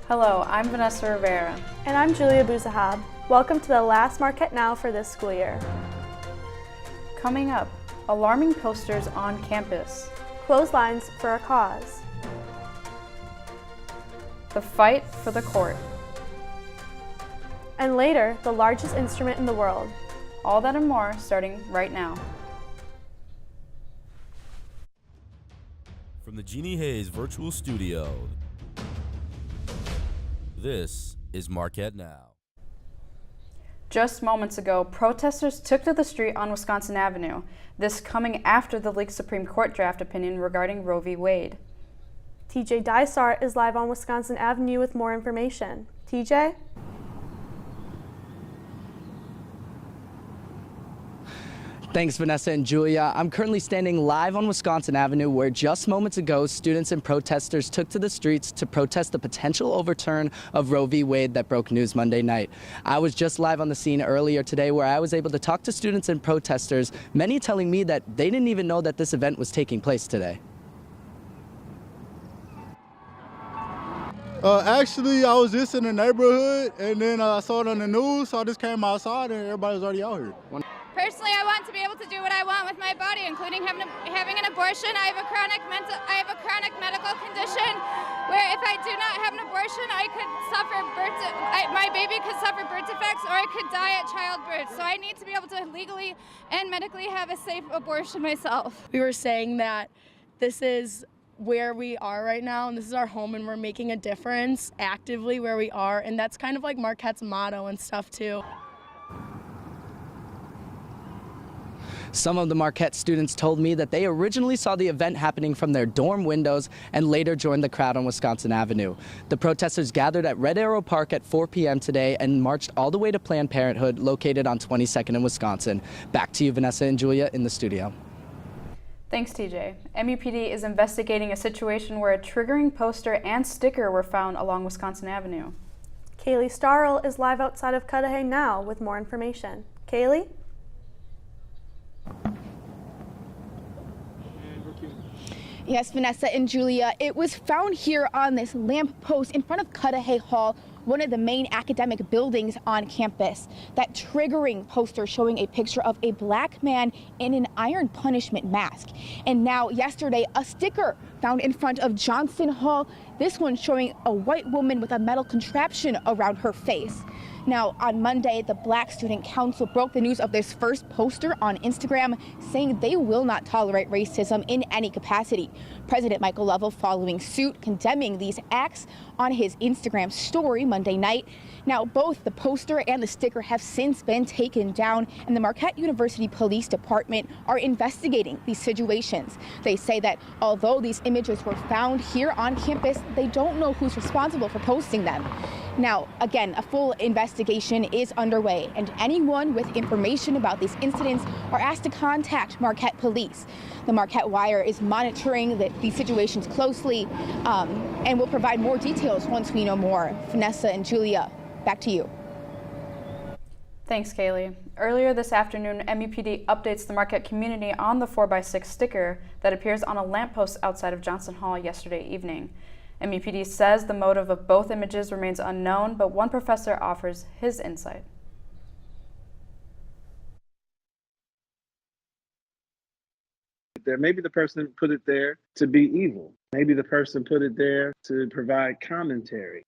Hello, I'm Vanessa Rivera. And I'm Julia Bouzahab. Welcome to the last Marquette Now for this school year. Coming up, alarming posters on campus. Clotheslines for a cause. The fight for the court. And later, the largest instrument in the world. All that and more starting right now. From the Jeannie Hayes Virtual Studio, this is Marquette Now. Just moments ago, protesters took to the street on Wisconsin Avenue, this coming after the leaked Supreme Court draft opinion regarding Roe v. Wade. TJ Dysart is live on Wisconsin Avenue with more information. TJ? Thanks, Vanessa and Julia. I'm currently standing live on Wisconsin Avenue where just moments ago, students and protesters took to the streets to protest the potential overturn of Roe v. Wade that broke news Monday night. I was just live on the scene earlier today where I was able to talk to students and protesters, many telling me that they didn't even know that this event was taking place today. Actually, I was just in the neighborhood, and then I saw it on the news, so I just came outside, and everybody was already out here. Personally, I want to be able to do what I want with my body, including having an abortion. I have a chronic medical condition where if I do not have an abortion, I could suffer my baby could suffer birth defects, or I could die at childbirth. So I need to be able to legally and medically have a safe abortion myself. We were saying that this is where we are right now, and this is our home, and we're making a difference actively where we are, and that's kind of like Marquette's motto and stuff too. Some of the Marquette students told me that they originally saw the event happening from their dorm windows and later joined the crowd on Wisconsin Avenue. The protesters gathered at Red Arrow Park at 4 p.m. today and marched all the way to Planned Parenthood, located on 22nd in Wisconsin. Back to you, Vanessa and Julia, in the studio. Thanks, TJ. MUPD is investigating a situation where a triggering poster and sticker were found along Wisconsin Avenue. Kaylee Starrell is live outside of Cudahy now with more information. Kaylee? Yes, Vanessa and Julia, it was found here on this lamp post in front of Cudahy Hall, one of the main academic buildings on campus. That triggering poster showing a picture of a black man in an iron punishment mask. And now yesterday, a sticker found in front of Johnson Hall, this one showing a white woman with a metal contraption around her face. Now, on Monday, the Black Student Council broke the news of this first poster on Instagram, saying they will not tolerate racism in any capacity. President Michael Lovell following suit, condemning these acts on his Instagram story Monday night. Now, both the poster and the sticker have since been taken down, and the Marquette University Police Department are investigating these situations. They say that although these images were found here on campus, they don't know who's responsible for posting them. Now, again, a full investigation is underway, and anyone with information about these incidents are asked to contact Marquette Police. The Marquette Wire is monitoring these situations closely and will provide more details once we know more. Vanessa and Julia, back to you. Thanks, Kaylee. Earlier this afternoon, MUPD updates the Marquette community on the 4x6 sticker that appears on a lamppost outside of Johnson Hall yesterday evening. MUPD says the motive of both images remains unknown, but one professor offers his insight. Maybe the person put it there to be evil. Maybe the person put it there to provide commentary.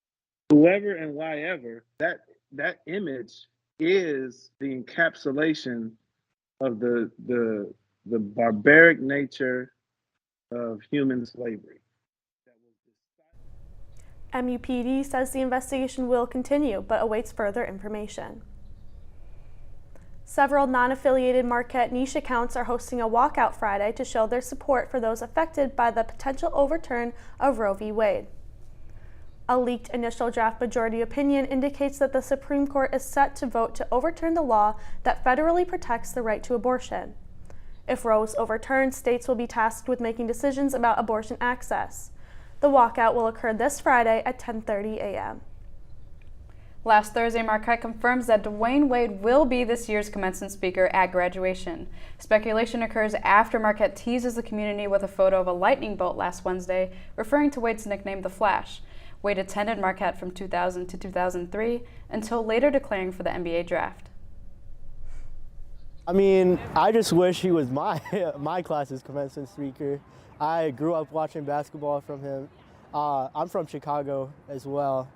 Whoever and whyever, that image is the encapsulation of the barbaric nature of human slavery. MUPD says the investigation will continue, but awaits further information. Several non-affiliated Marquette niche accounts are hosting a walkout Friday to show their support for those affected by the potential overturn of Roe v. Wade. A leaked initial draft majority opinion indicates that the Supreme Court is set to vote to overturn the law that federally protects the right to abortion. If Roe is overturned, states will be tasked with making decisions about abortion access. The walkout will occur this Friday at 10:30 a.m. Last Thursday, Marquette confirms that Dwayne Wade will be this year's commencement speaker at graduation. Speculation occurs after Marquette teases the community with a photo of a lightning bolt last Wednesday, referring to Wade's nickname, The Flash. Wade attended Marquette from 2000 to 2003 until later declaring for the NBA draft. I mean, I just wish he was my class's commencement speaker. I grew up watching basketball from him. I'm from Chicago as well,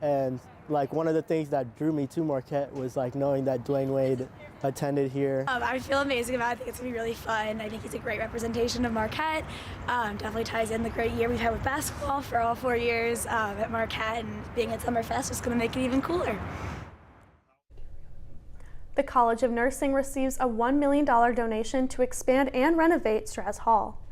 and like one of the things that drew me to Marquette was like knowing that Dwayne Wade attended here. I feel amazing about it. I think it's gonna be really fun. I think he's a great representation of Marquette. Definitely ties in the great year we've had with basketball for all 4 years at Marquette, and being at Summerfest is gonna make it even cooler. The College of Nursing receives a $1 million donation to expand and renovate Straz Hall.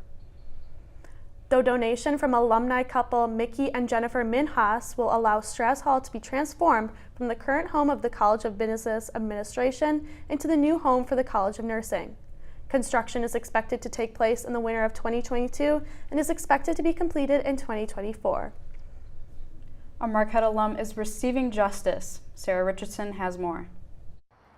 The donation from alumni couple Mickey and Jennifer Minhas will allow Straz Hall to be transformed from the current home of the College of Business Administration into the new home for the College of Nursing. Construction is expected to take place in the winter of 2022 and is expected to be completed in 2024. A Marquette alum is receiving justice. Sarah Richardson has more.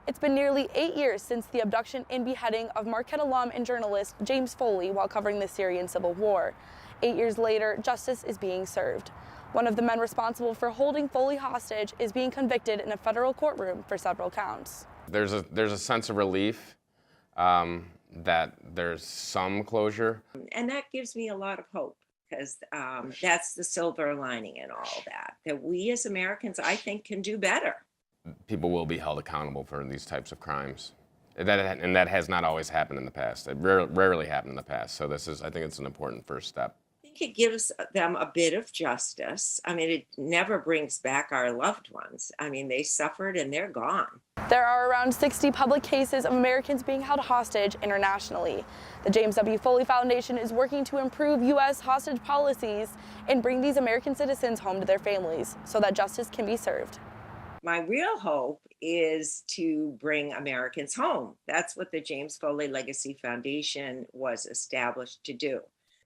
It's been nearly 8 years since the abduction and beheading of Marquette alum and journalist James Foley while covering the Syrian civil war. 8 years later, justice is being served. One of the men responsible for holding Foley hostage is being convicted in a federal courtroom for several counts. There's a sense of relief that there's some closure. And that gives me a lot of hope, because that's the silver lining in all that we as Americans, I think, can do better. People will be held accountable for these types of crimes. And that has not always happened in the past. It rarely happened in the past. So I think it's an important first step. I think it gives them a bit of justice. I mean, it never brings back our loved ones. I mean, they suffered and they're gone. There are around 60 public cases of Americans being held hostage internationally. The James W. Foley Foundation is working to improve U.S. hostage policies and bring these American citizens home to their families so that justice can be served. My real hope is to bring Americans home. That's what the James Foley Legacy Foundation was established to do.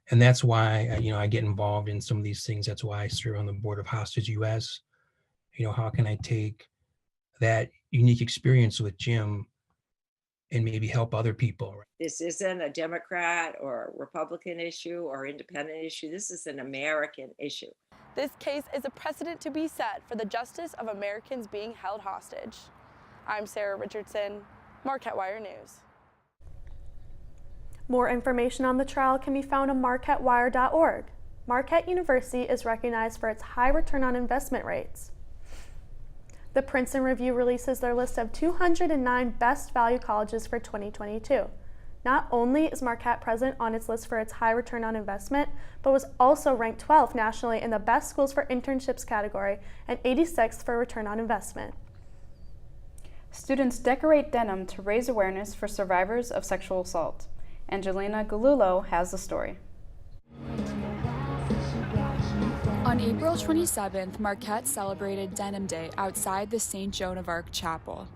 And that's why, I get involved in some of these things. That's why I serve on the board of Hostage US. How can I take that unique experience with Jim and maybe help other people? This isn't a Democrat or Republican issue or independent issue. This is an American issue. This case is a precedent to be set for the justice of Americans being held hostage. I'm Sarah Richardson, Marquette Wire News. More information on the trial can be found on marquettewire.org. Marquette University is recognized for its high return on investment rates. The Princeton Review releases their list of 209 best value colleges for 2022. Not only is Marquette present on its list for its high return on investment, but was also ranked 12th nationally in the best schools for internships category and 86th for return on investment. Students decorate denim to raise awareness for survivors of sexual assault. Angelina Galullo has the story. On April 27th, Marquette celebrated Denim Day outside the St. Joan of Arc Chapel.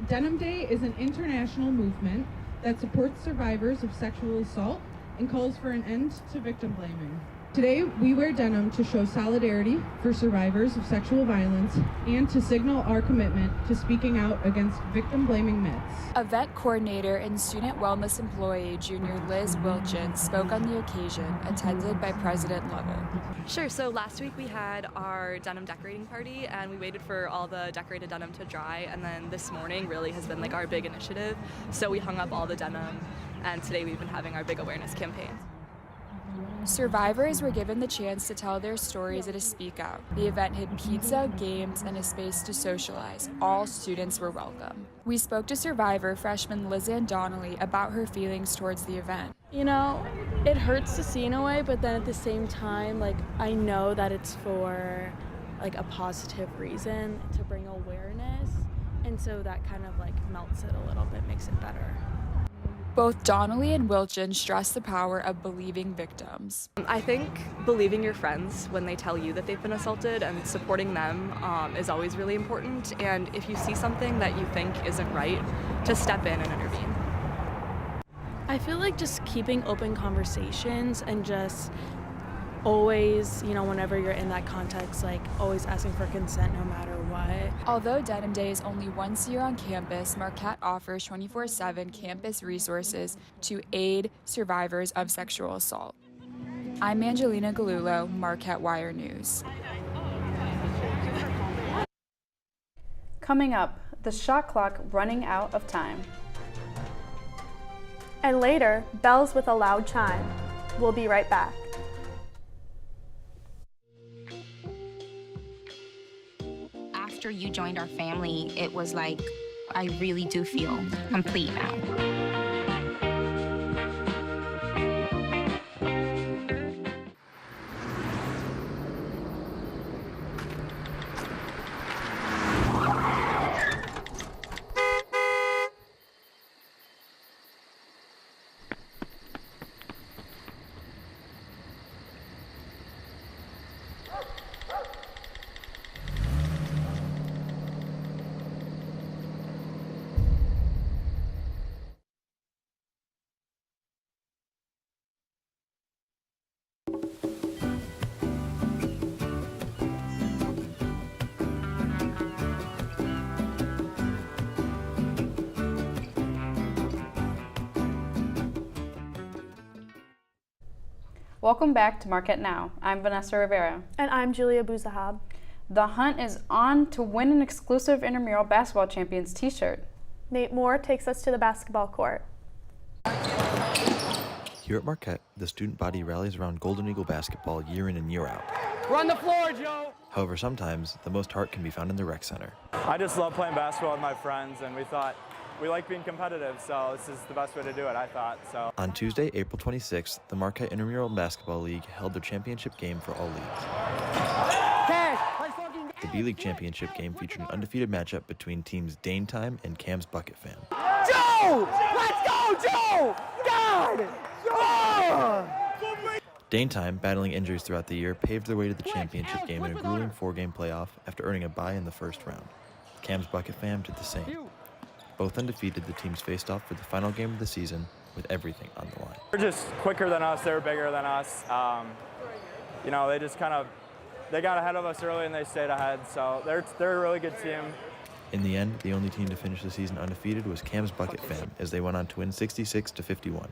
Denim Day is an international movement that supports survivors of sexual assault and calls for an end to victim blaming. Today, we wear denim to show solidarity for survivors of sexual violence and to signal our commitment to speaking out against victim-blaming myths. Event coordinator and student wellness employee Junior Liz Wilchin spoke on the occasion, attended by President Lovell. Sure, so last week we had our denim decorating party and we waited for all the decorated denim to dry, and then this morning really has been like our big initiative. So we hung up all the denim, and today we've been having our big awareness campaign. Survivors were given the chance to tell their stories at a Speak Out. The event had pizza, games, and a space to socialize. All students were welcome. We spoke to survivor freshman Lizanne Donnelly about her feelings towards the event. It hurts to see in a way, but then at the same time, I know that it's for a positive reason to bring awareness, and so that kind of melts it a little bit, makes it better. Both Donnelly and Wilchin stress the power of believing victims. I think believing your friends when they tell you that they've been assaulted and supporting them is always really important. And if you see something that you think isn't right, to step in and intervene. I feel like just keeping open conversations and just always, whenever you're in that context, always asking for consent no matter what. Although Denim Day is only once a year on campus, Marquette offers 24/7 campus resources to aid survivors of sexual assault. I'm Angelina Galullo, Marquette Wire News. Coming up, the shot clock running out of time. And later, bells with a loud chime. We'll be right back. After you joined our family, it was like, I really do feel complete now. Welcome back to Marquette Now. I'm Vanessa Rivera. And I'm Julia Bouzahab. The hunt is on to win an exclusive Intramural Basketball Champions t-shirt. Nate Moore takes us to the basketball court. Here at Marquette, the student body rallies around Golden Eagle basketball year in and year out. Run the floor, Joe! However, sometimes the most heart can be found in the rec center. I just love playing basketball with my friends, and we thought we like being competitive, so this is the best way to do it, I thought. So On Tuesday, April 26th, the Marquette Intramural Basketball League held their championship game for all leagues. The B-League championship game featured an undefeated matchup between teams Dane Time and Cam's Bucket Fam. Joe! Let's go, Joe! God! Oh! Dane Time, battling injuries throughout the year, paved their way to the championship game in a grueling 4-game playoff after earning a bye in the first round. Cam's Bucket Fam did the same. Both undefeated, the teams faced off for the final game of the season with everything on the line. they're just quicker than us, they're bigger than us. You know, they just they got ahead of us early and they stayed ahead, so they're a really good team. In the end, the only team to finish the season undefeated was Cam's Bucket Fam, as they went on to win 66-51.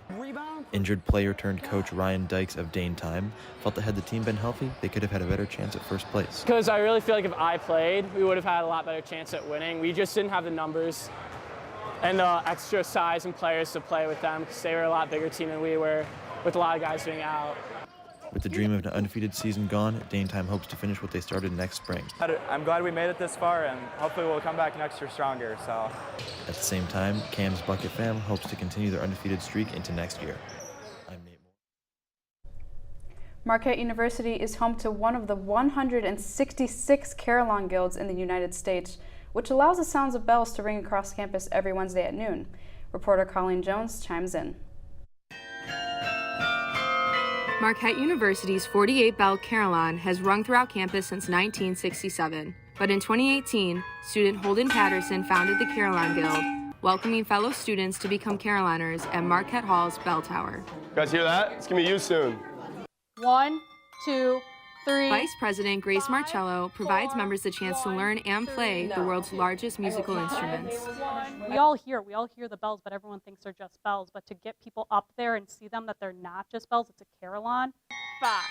Injured player turned coach Ryan Dykes of Dane Time felt that had the team been healthy, they could have had a better chance at first place. Because I really feel like if I played, we would have had a lot better chance at winning. We just didn't have the numbers and the extra size and players to play with them, because they were a lot bigger team than we were, with a lot of guys being out. With the dream of an undefeated season gone, Dane Time hopes to finish what they started next spring. I'm glad we made it this far, and hopefully we'll come back next year stronger. So At the same time, Cam's Bucket Fam hopes to continue their undefeated streak into next year. I'm Nate Moore. Marquette University is home to one of the 166 carillon guilds in the United States, which allows the sounds of bells to ring across campus every Wednesday at noon. Reporter Colleen Jones chimes in. Marquette University's 48-bell carillon has rung throughout campus since 1967. But in 2018, student Holden Patterson founded the Carillon Guild, welcoming fellow students to become carillonneurs at Marquette Hall's bell tower. you guys hear that? It's gonna be you soon. 1, 2, 3. Vice President Grace Marcello provides members the chance to learn and play the world's largest musical instruments. We all hear the bells, but everyone thinks they're just bells. But to get people up there and see them that they're not just bells, it's a carillon. 5.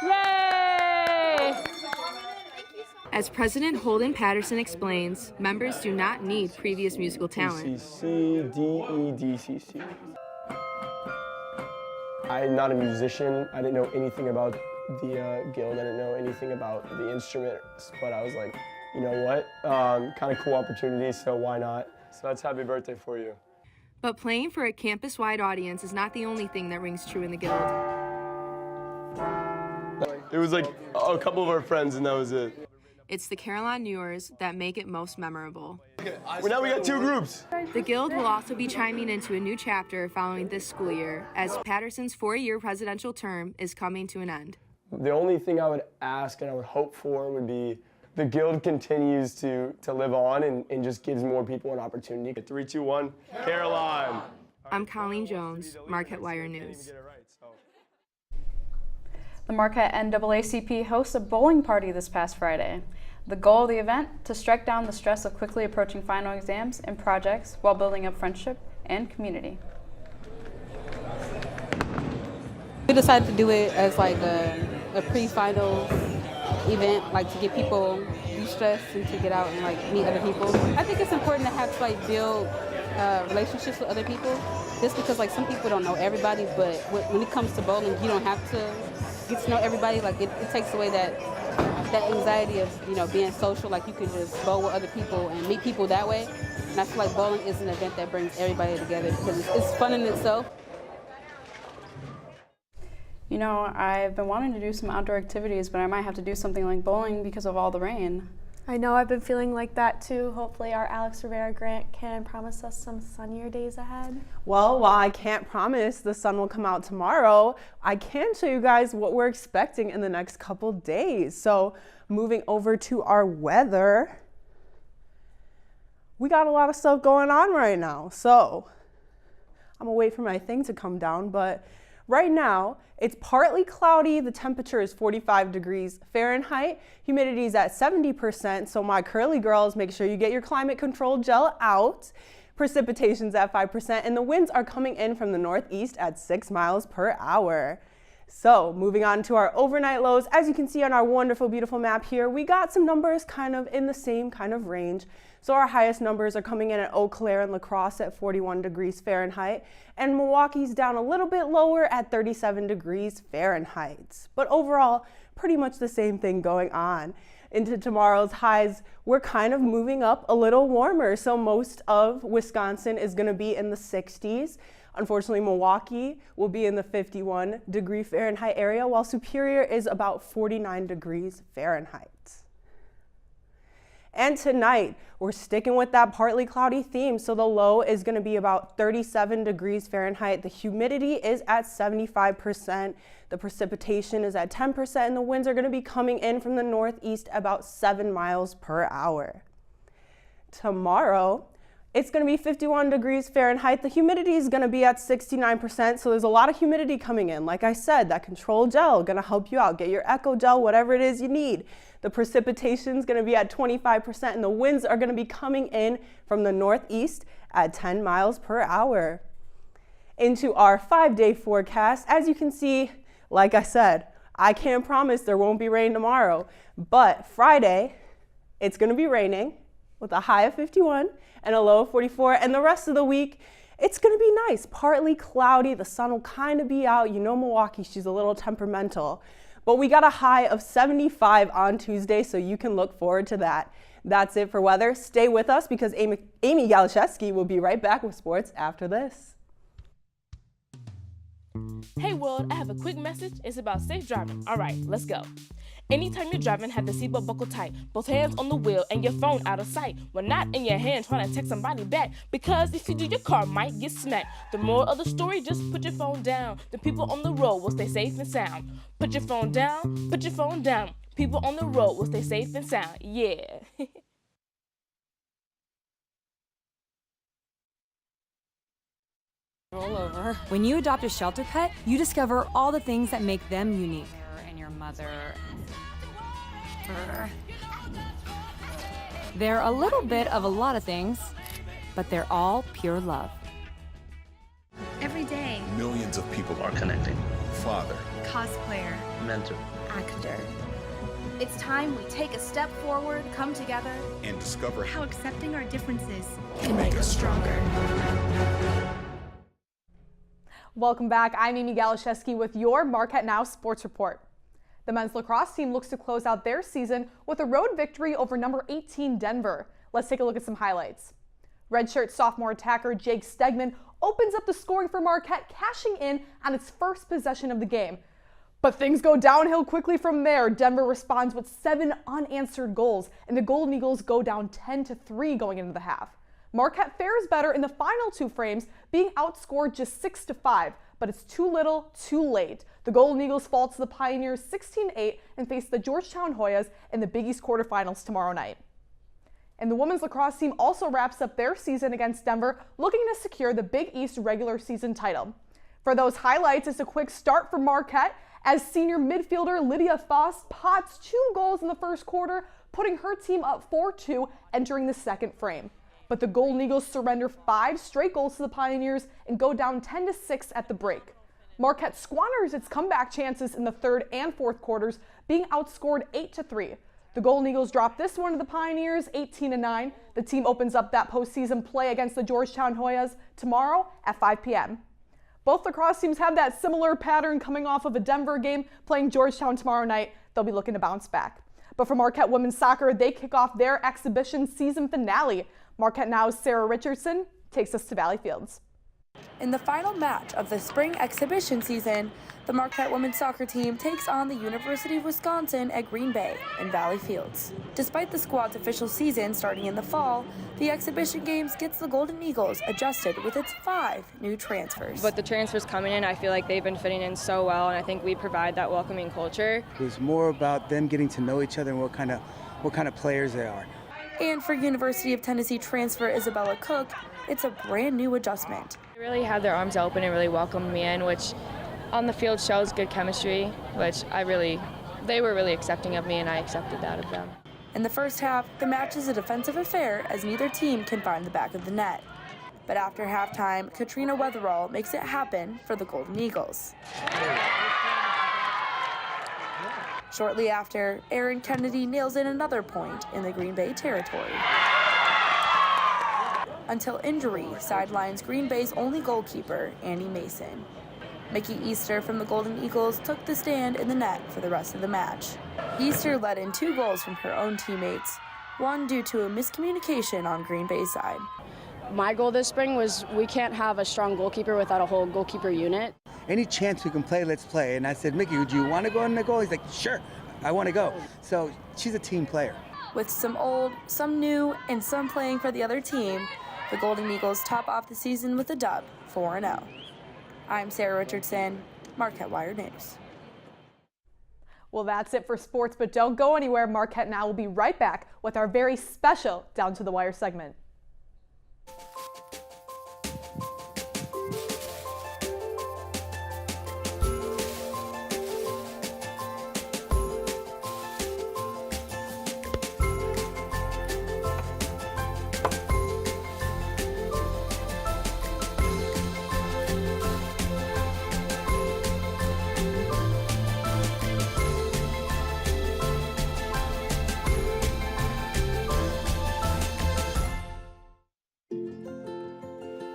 Yay! As President Holden Patterson explains, members do not need previous musical talent. C, D, E, D, C, C. I'm not a musician. I didn't know anything about the guild. I didn't know anything about the instruments, but I was like, you know what? Kind of cool opportunity, so why not? So that's happy birthday for you. But playing for a campus-wide audience is not the only thing that rings true in the Guild. It was like a couple of our friends, and that was it. It's the carillonneurs that make it most memorable. Well, now we got 2 groups. The Guild will also be chiming into a new chapter following this school year, as Patterson's 4-year presidential term is coming to an end. The only thing I would ask and I would hope for would be the Guild continues to live on and just gives more people an opportunity. 3, 2, 1, Carillon. I'm Colleen Jones, Marquette Wire News. The Marquette NAACP hosts a bowling party this past Friday. The goal of the event, to strike down the stress of quickly approaching final exams and projects while building up friendship and community. We decided to do it as like a pre-final event, like to get people de-stressed and to get out and like meet other people. I think it's important to have to like build relationships with other people, just because like some people don't know everybody, but when it comes to bowling, you don't have to get to know everybody. Like it takes away that anxiety of, you know, being social. Like you can just bowl with other people and meet people that way. And I feel like bowling is an event that brings everybody together because it's fun in itself. You know, I've been wanting to do some outdoor activities, but I might have to do something like bowling because of all the rain. I know, I've been feeling like that too. Hopefully our Alex Rivera grant can promise us some sunnier days ahead. Well, while I can't promise the sun will come out tomorrow, I can show you guys what we're expecting in the next couple days. So moving over to our weather, we got a lot of stuff going on right now. So I'm gonna wait for my thing to come down, but right now, it's partly cloudy. The temperature is 45 degrees Fahrenheit. Humidity is at 70%. So my curly girls, make sure you get your climate control gel out. Precipitation's at 5%, and the winds are coming in from the northeast at 6 miles per hour. So moving on to our overnight lows, as you can see on our wonderful, beautiful map here, we got some numbers kind of in the same kind of range. So our highest numbers are coming in at Eau Claire and La Crosse at 41 degrees Fahrenheit, and Milwaukee's down a little bit lower at 37 degrees Fahrenheit. But overall, pretty much the same thing going on. Into tomorrow's highs, we're kind of moving up a little warmer. So most of Wisconsin is going to be in the 60s. Unfortunately, Milwaukee will be in the 51 degree Fahrenheit area, while Superior is about 49 degrees Fahrenheit. And tonight, we're sticking with that partly cloudy theme, so the low is going to be about 37 degrees Fahrenheit. The humidity is at 75%, the precipitation is at 10%, and the winds are going to be coming in from the northeast about 7 miles per hour. Tomorrow, it's going to be 51 degrees Fahrenheit. The humidity is going to be at 69%, so there's a lot of humidity coming in. Like I said, that control gel going to help you out. Get your Echo Gel, whatever it is you need. The precipitation is going to be at 25%, and the winds are going to be coming in from the northeast at 10 miles per hour. Into our 5-day forecast, as you can see, like I said, I can't promise there won't be rain tomorrow, but Friday, it's going to be raining with a high of 51 and a low of 44, and the rest of the week, it's going to be nice, partly cloudy. The sun will kind of be out. You know Milwaukee, she's a little temperamental. But we got a high of 75 on Tuesday, so you can look forward to that. That's it for weather. Stay with us because Amy Galashevsky will be right back with sports after this. Hey world, I have a quick message. It's about safe driving. All right, let's go. Anytime you're driving, have the seatbelt buckled tight. Both hands on the wheel and your phone out of sight. When not in your hand trying to text somebody back. Because if you do, your car might get smacked. The moral of the story, just put your phone down. The people on the road will stay safe and sound. Put your phone down, put your phone down. People on the road will stay safe and sound. Yeah. Roll over. When you adopt a shelter pet, you discover all the things that make them unique. And your mother. They're a little bit of a lot of things, but they're all pure love. Every day, Millions of people are connecting. Father, cosplayer, mentor, actor. It's time we take a step forward, come together, and discover how accepting our differences can make us stronger. Welcome back. I'm Amy Galashevsky with your Marquette Now Sports Report. The men's lacrosse team looks to close out their season with a road victory over number 18 Denver. Let's take a look at some highlights. Redshirt sophomore attacker Jake Stegman opens up the scoring for Marquette, cashing in on its first possession of the game. But things go downhill quickly from there. Denver responds with 7 unanswered goals, and the Golden Eagles go down 10-3 going into the half. Marquette fares better in the final 2 frames, being outscored just 6-5, but it's too little, too late. The Golden Eagles fall to the Pioneers 16-8 and face the Georgetown Hoyas in the Big East quarterfinals tomorrow night. And the women's lacrosse team also wraps up their season against Denver, looking to secure the Big East regular season title. For those highlights, it's a quick start for Marquette as senior midfielder Lydia Foss pots 2 goals in the first quarter, putting her team up 4-2 entering the second frame. But the Golden Eagles surrender 5 straight goals to the Pioneers and go down 10-6 at the break. Marquette squanders its comeback chances in the third and fourth quarters, being outscored 8-3. The Golden Eagles dropped this one to the Pioneers 18-9. The team opens up that postseason play against the Georgetown Hoyas tomorrow at 5 p.m. Both lacrosse teams have that similar pattern coming off of a Denver game, playing Georgetown tomorrow night. They'll be looking to bounce back. But for Marquette women's soccer, they kick off their exhibition season finale. Marquette Now's Sarah Richardson takes us to Valley Fields. In the final match of the spring exhibition season, the Marquette women's soccer team takes on the University of Wisconsin at Green Bay in Valley Fields. Despite the squad's official season starting in the fall, the exhibition games gets the Golden Eagles adjusted with its 5 new transfers. But the transfers coming in, I feel like they've been fitting in so well, and I think we provide that welcoming culture. It was more about them getting to know each other and what kind of players they are. And for University of Tennessee transfer Isabella Cook, it's a brand new adjustment. They really had their arms open and really welcomed me in, which on the field shows good chemistry, which they were really accepting of me, and I accepted that of them. In the first half, the match is a defensive affair as neither team can find the back of the net. But after halftime, Katrina Weatherall makes it happen for the Golden Eagles. Shortly after, Erin Kennedy nails in another point in the Green Bay territory. Until injury sidelines Green Bay's only goalkeeper, Annie Mason. Mickey Easter from the Golden Eagles took the stand in the net for the rest of the match. Easter let in 2 goals from her own teammates, one due to a miscommunication on Green Bay's side. My goal this spring was we can't have a strong goalkeeper without a whole goalkeeper unit. Any chance we can play, let's play. And I said, Mickey, would you want to go in the goal? He's like, sure, I want to go. So she's a team player. With some old, some new, and some playing for the other team, the Golden Eagles top off the season with a dub, 4-0. I'm Sarah Richardson, Marquette Wire News. Well, that's it for sports, but don't go anywhere. Marquette Now will be right back with our very special Down to the Wire segment.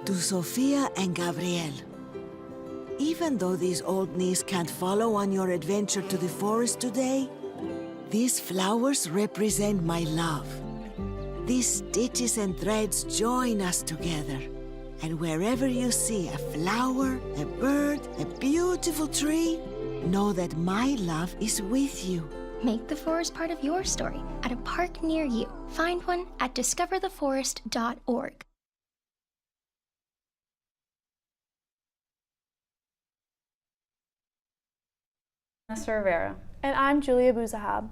To Sophia and Gabriel. Even though these old knees can't follow on your adventure to the forest today, these flowers represent my love. These stitches and threads join us together. And wherever you see a flower, a bird, a beautiful tree, know that my love is with you. Make the forest part of your story at a park near you. Find one at discovertheforest.org. Mr. Rivera. And I'm Julia Bouzahab.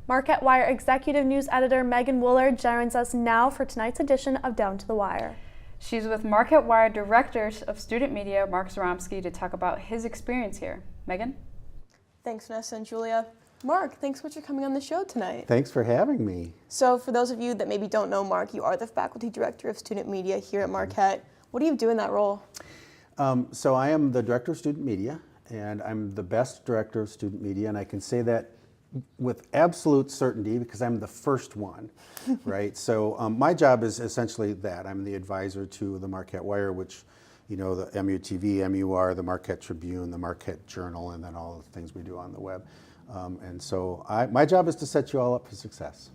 Marquette Wire Executive News Editor Megan Woolard joins us now for tonight's edition of Down to the Wire. She's with Marquette Wire Director of Student Media, Mark Zaromsky, to talk about his experience here. Megan? Thanks, Vanessa and Julia. Mark, thanks so much for coming on the show tonight. Thanks for having me. So for those of you that maybe don't know Mark, you are the Faculty Director of Student Media here at Marquette. What do you do in that role? So I am the Director of Student Media, and I'm the best Director of Student Media, and I can say that with absolute certainty because I'm the first one, right? So my job is essentially that. I'm the advisor to the Marquette Wire, which, you know, the MUTV, MUR, the Marquette Tribune, the Marquette Journal, and then all the things we do on the web. And so my job is to set you all up for success.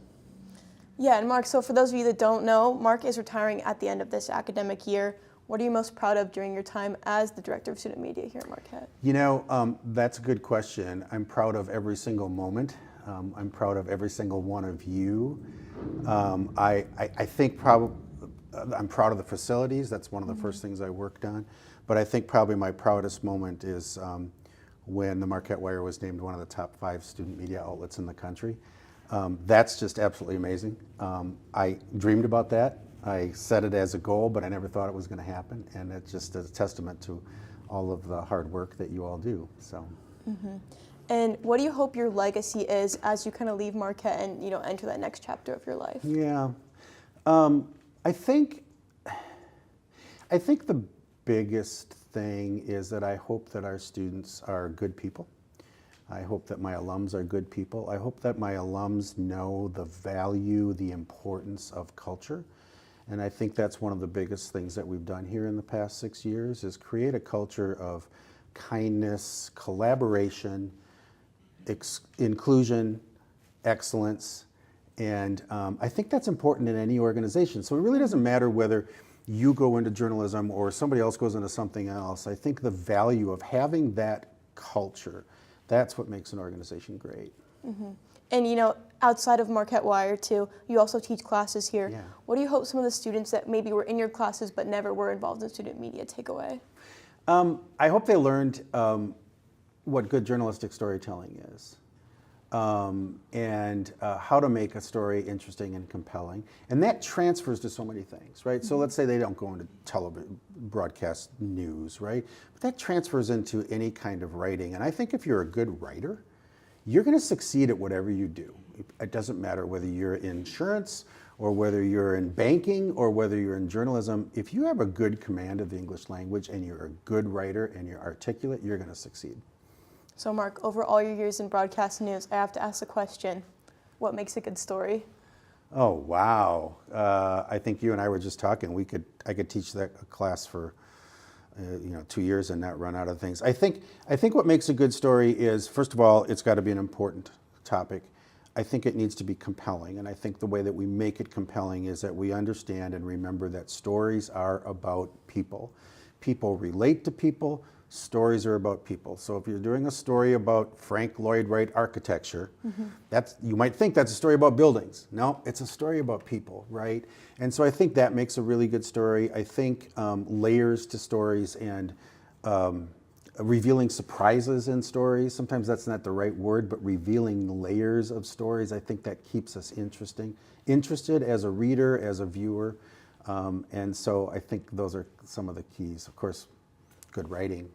Yeah, and Mark, so for those of you that don't know, Mark is retiring at the end of this academic year. What are you most proud of during your time as the Director of Student Media here at Marquette? You know, that's a good question. I'm proud of every single moment. I'm proud of every single one of you. I think probably I'm proud of the facilities. That's one of the first things I worked on. But I think probably my proudest moment is when the Marquette Wire was named one of the top 5 student media outlets in the country. That's just absolutely amazing. I dreamed about that. I set it as a goal, but I never thought it was going to happen, and it's just a testament to all of the hard work that you all do. So. Mm-hmm. And what do you hope your legacy is as you kind of leave Marquette and enter that next chapter of your life? Yeah, I think the biggest thing is that I hope that our students are good people. I hope that my alums are good people. I hope that my alums know the value, the importance of culture. And I think that's one of the biggest things that we've done here in the past 6 years is create a culture of kindness, collaboration, inclusion, excellence. And I think that's important in any organization. So it really doesn't matter whether you go into journalism or somebody else goes into something else. I think the value of having that culture, that's what makes an organization great. Mm-hmm. And you know, outside of Marquette Wire too, you also teach classes here. Yeah. What do you hope some of the students that maybe were in your classes but never were involved in student media take away? I hope they learned what good journalistic storytelling is. And how to make a story interesting and compelling. And that transfers to so many things, right? So let's say they don't go into television, broadcast news, right? But that transfers into any kind of writing. And I think if you're a good writer, you're going to succeed at whatever you do. It doesn't matter whether you're in insurance or whether you're in banking or whether you're in journalism. If you have a good command of the English language and you're a good writer and you're articulate, you're going to succeed. So Mark, over all your years in broadcast news, I have to ask the question, what makes a good story? Oh, wow. I think you and I were just talking. I could teach that class for 2 years and not run out of things. I think what makes a good story is, first of all, it's got to be an important topic. I think it needs to be compelling, and I think the way that we make it compelling is that we understand and remember that stories are about people. People relate to people. Stories are about people. So if you're doing a story about Frank Lloyd Wright architecture, you might think that's a story about buildings. No, it's a story about people, right? And so I think that makes a really good story. I think layers to stories and revealing surprises in stories, sometimes that's not the right word, but revealing layers of stories, I think that keeps us interested as a reader, as a viewer. And so I think those are some of the keys. Of course, good writing.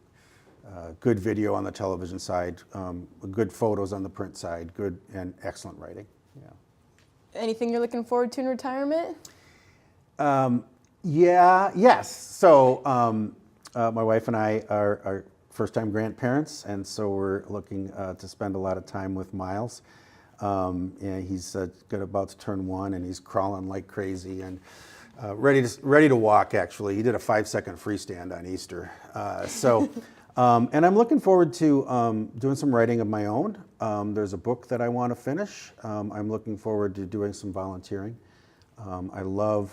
Good video on the television side, good photos on the print side, good and excellent writing. Yeah. Anything you're looking forward to in retirement? Yes. So my wife and I are first-time grandparents, and so we're looking to spend a lot of time with Miles. And he's about to turn 1, and he's crawling like crazy and ready to walk. Actually, he did a 5-second freestand on Easter. And I'm looking forward to doing some writing of my own. There's a book that I want to finish. I'm looking forward to doing some volunteering. I love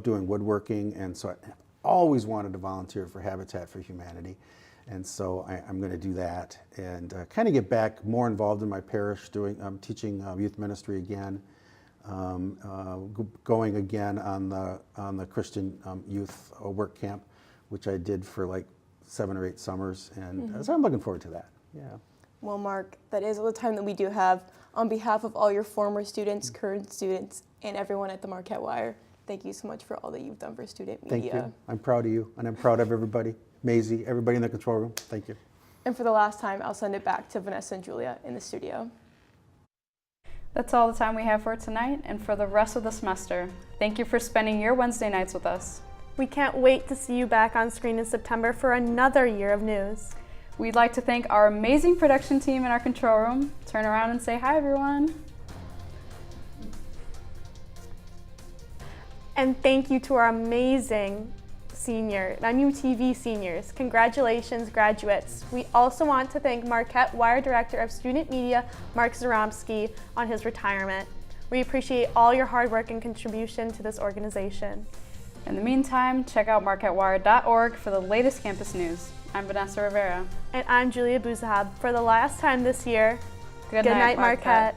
doing woodworking, and so I always wanted to volunteer for Habitat for Humanity. And so I'm going to do that and kind of get back more involved in my parish, teaching youth ministry again, going again on the Christian youth work camp, which I did for like 7 or 8 summers, and so I'm looking forward to that. Yeah. Well, Mark, that is all the time that we do have. On behalf of all your former students, current students, and everyone at the Marquette Wire, thank you so much for all that you've done for student media. Thank you. I'm proud of you, and I'm proud of everybody. Maisie, everybody in the control room, thank you. And for the last time, I'll send it back to Vanessa and Julia in the studio. That's all the time we have for tonight and for the rest of the semester. Thank you for spending your Wednesday nights with us. We can't wait to see you back on screen in September for another year of news. We'd like to thank our amazing production team in our control room. Turn around and say hi, everyone. And thank you to our amazing MUTV seniors. Congratulations, graduates. We also want to thank Marquette Wire Director of Student Media, Mark Zaromsky, on his retirement. We appreciate all your hard work and contribution to this organization. In the meantime, check out marquettewire.org for the latest campus news. I'm Vanessa Rivera. And I'm Julia Bouzahab. For the last time this year, good night, Marquette.